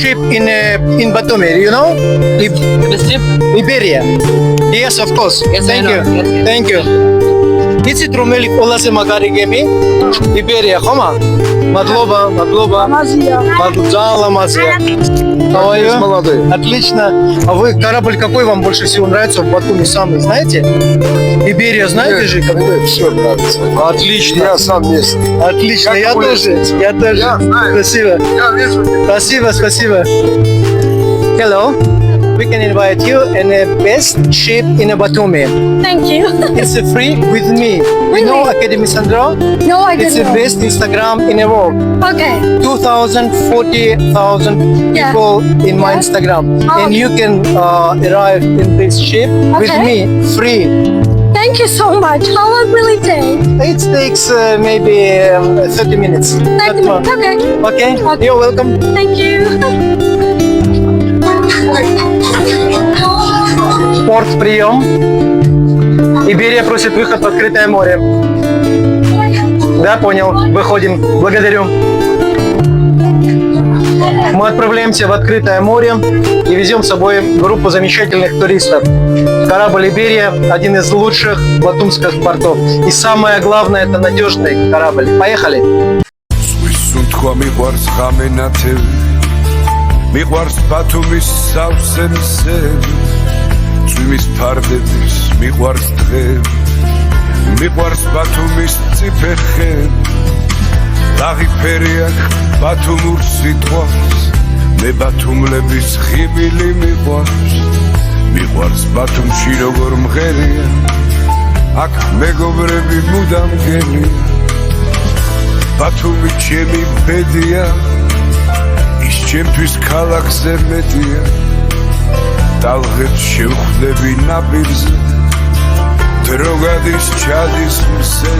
ship in Batumi, you know? Liberia. Yes, of course. Yes, Thank I know. you. Yes, yes. Thank you. იცით რომელი ყველაზე მაგარი გემი? Liberia, ხომა? Мадლоба. Ძალიან ламазия. Молодой. Отлично. А вы корабль какой вам больше всего нравится в Батуми самый, знаете? Liberia, знаете же какой? Все нравится. Отлично. Я сам местный. Отлично, Как я вы? тоже. Я знаю. Спасибо. Я вижу. Спасибо. Hello. We can invite you in a best ship in a Batumi. Thank you. It's free with me. You With know me? Academy Sandro? No, I It's the didn't know. best Instagram in the world. Okay. 40,000 Yeah. people in my Yeah. Instagram. Oh. And you can arrive in this ship with Okay. me free. Thank you so much. How long will it take? It takes maybe 30 minutes. 30 Not more. minutes. Okay. Okay? You're welcome. Thank you. Порт, прием. Иберия просит выход в открытое море. Да, понял. Выходим. Благодарю. Мы отправляемся в открытое море и везем с собой группу замечательных туристов. Корабль Иберия – один из лучших батумских портов. И самое главное – это надежный корабль. Поехали! მიყვარს ბათუმის სავსემზე წვიმის ფარდების მიყვარს დღე მიყვარს ბათუმის ციფერხე ლაღი ფერი აქვს ბათუმურ სიტყვას მე ბათუმლების ხიბილი მიყვარს ბათუმში როგორ მღერია აქ მეგობრები მუდამ გელია ბათუმი ჩემი ბედია ჩემთვის ქალაქზე მეტია ტალღებს შევხვდები ნაპირზე დრო გადის ჩადის მზე